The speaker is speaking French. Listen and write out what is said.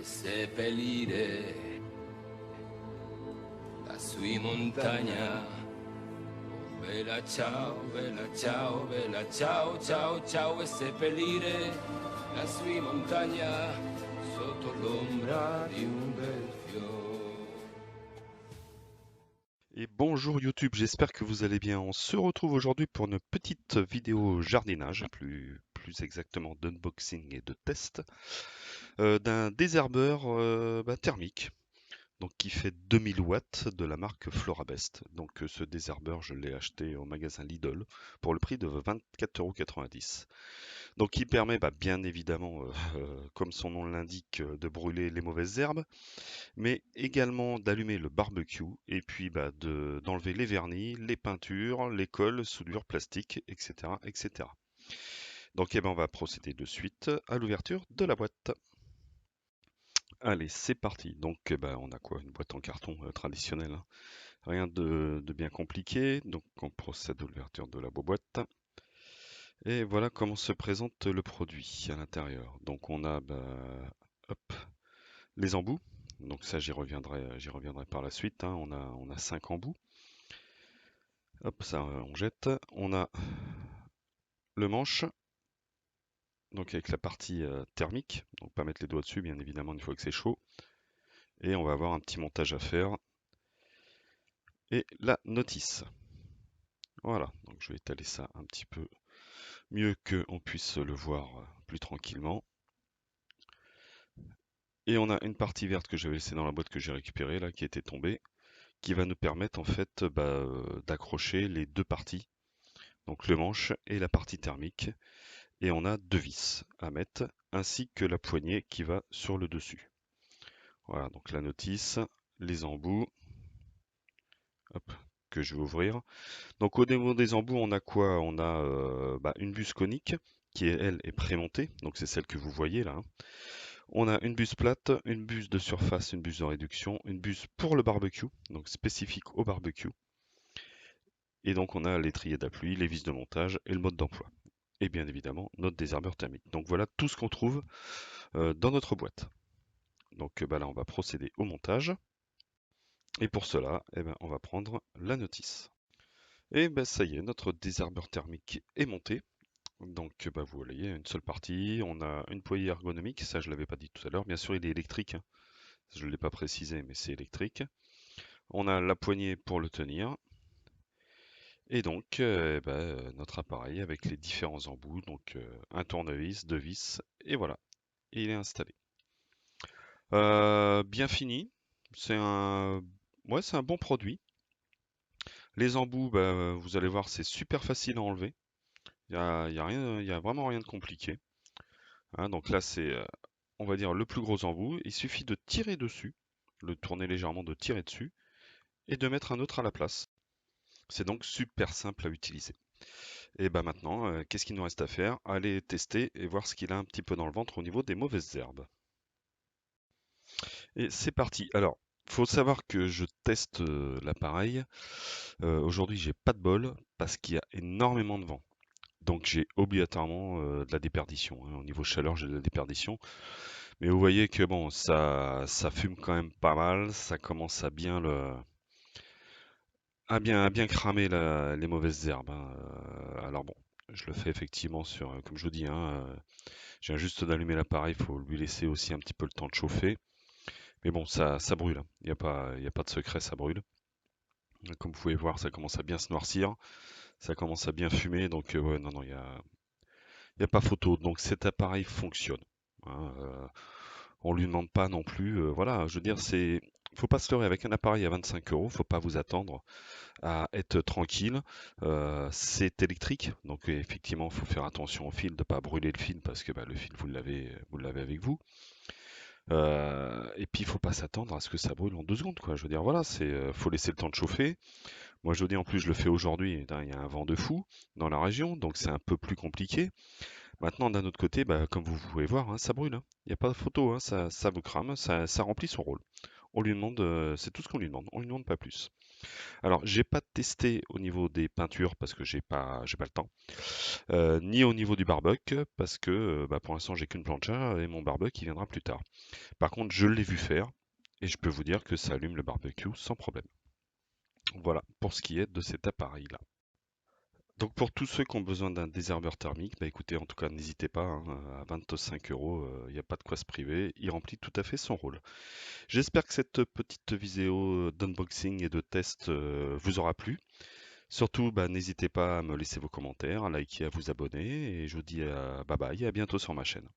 e seppellire la sua montagna. Oh, bella ciao, bella ciao, bella ciao, ciao, ciao, e seppellire la sua montagna sotto l'ombra di un bel fiore. Et bonjour YouTube, j'espère que vous allez bien. On se retrouve aujourd'hui pour une petite vidéo jardinage, plus exactement d'unboxing et de test, d'un désherbeur thermique, donc qui fait 2000 watts de la marque Florabest. Donc ce désherbeur, je l'ai acheté au magasin Lidl pour le prix de 24,90 €. Donc il permet bien évidemment, comme son nom l'indique, de brûler les mauvaises herbes, mais également d'allumer le barbecue et puis d'enlever les vernis, les peintures, les colles, soudures, plastiques, etc., etc. Donc on va procéder de suite à l'ouverture de la boîte. Allez, c'est parti. Donc on a quoi? Une boîte en carton traditionnelle, hein. Rien de bien compliqué. Donc on procède à l'ouverture de la boîte. Et voilà comment se présente le produit à l'intérieur. Donc on a hop, les embouts. Donc ça j'y reviendrai par la suite, hein. On a 5 embouts. Hop, ça on jette. On a le manche, donc avec la partie thermique. Donc pas mettre les doigts dessus bien évidemment une fois que c'est chaud. Et on va avoir un petit montage à faire. Et la notice. Voilà, donc je vais étaler ça un petit peu mieux qu'on puisse le voir plus tranquillement. Et on a une partie verte que j'avais laissée dans la boîte que j'ai récupérée là, qui était tombée, qui va nous permettre en fait d'accrocher les deux parties, donc le manche et la partie thermique. Et on a deux vis à mettre, ainsi que la poignée qui va sur le dessus. Voilà, donc la notice, les embouts, hop, que je vais ouvrir. Donc au niveau des embouts, on a quoi? On a une buse conique, qui elle est prémontée, donc c'est celle que vous voyez là, hein. On a une buse plate, une buse de surface, une buse de réduction, une buse pour le barbecue, donc spécifique au barbecue. Et donc on a l'étrier d'appui, les vis de montage et le mode d'emploi. Et bien évidemment notre désherbeur thermique. Donc voilà tout ce qu'on trouve dans notre boîte. Donc là on va procéder au montage. Et pour cela, on va prendre la notice. Et ça y est, notre désherbeur thermique est monté. Donc vous voyez, une seule partie, on a une poignée ergonomique, ça je l'avais pas dit tout à l'heure, bien sûr il est électrique, hein. Je ne l'ai pas précisé mais c'est électrique. On a la poignée pour le tenir, et donc notre appareil avec les différents embouts, donc un tournevis, deux vis, et voilà, il est installé. Bien fini, c'est un bon produit. Les embouts, vous allez voir, c'est super facile à enlever. Il y a vraiment rien de compliqué, hein. Donc là, c'est, on va dire, le plus gros embout. Il suffit de tirer dessus, le tourner légèrement, de tirer dessus, et de mettre un autre à la place. C'est donc super simple à utiliser. Et maintenant, qu'est-ce qu'il nous reste à faire? Aller tester et voir ce qu'il a un petit peu dans le ventre au niveau des mauvaises herbes. Et c'est parti. Alors, faut savoir que je teste l'appareil. Aujourd'hui, j'ai pas de bol parce qu'il y a énormément de vent. Donc j'ai obligatoirement de la déperdition, hein. Au niveau chaleur, j'ai de la déperdition. Mais vous voyez que bon, ça fume quand même pas mal. Ça commence à bien cramer les mauvaises herbes, hein. Alors bon, je le fais effectivement sur, comme je vous dis, hein, je viens juste d'allumer l'appareil. Il faut lui laisser aussi un petit peu le temps de chauffer. Mais bon, ça brûle, hein. Il y a pas de secret, ça brûle. Comme vous pouvez voir, ça commence à bien se noircir. Ça commence à bien fumer. Donc ouais, non, non, il y a pas photo. Donc cet appareil fonctionne, hein. On lui demande pas non plus, voilà, je veux dire, faut pas se leurrer avec un appareil à 25 €, faut pas vous attendre à être tranquille. C'est électrique, donc effectivement, il faut faire attention au fil, de pas brûler le fil parce que le fil vous l'avez avec vous. Et puis il faut pas s'attendre à ce que ça brûle en 2 secondes, quoi. Je veux dire, voilà, faut laisser le temps de chauffer. Moi, je vous dis, en plus, je le fais aujourd'hui, il y a un vent de fou dans la région, donc c'est un peu plus compliqué. Maintenant, d'un autre côté, comme vous pouvez voir, hein, ça brûle, hein. Il n'y a pas de photo, hein, ça vous crame, ça remplit son rôle. On lui demande, c'est tout ce qu'on lui demande pas plus. Alors, j'ai pas testé au niveau des peintures parce que j'ai pas le temps, ni au niveau du barbecue parce que bah, pour l'instant j'ai qu'une plancha et mon barbecue il viendra plus tard. Par contre, je l'ai vu faire et je peux vous dire que ça allume le barbecue sans problème. Voilà pour ce qui est de cet appareil-là. Donc pour tous ceux qui ont besoin d'un désherbeur thermique, bah écoutez, en tout cas n'hésitez pas, hein, à 25 euros, il n'y a pas de quoi se priver, il remplit tout à fait son rôle. J'espère que cette petite vidéo d'unboxing et de test vous aura plu. Surtout, bah, n'hésitez pas à me laisser vos commentaires, à liker, à vous abonner, et je vous dis bye bye et à bientôt sur ma chaîne.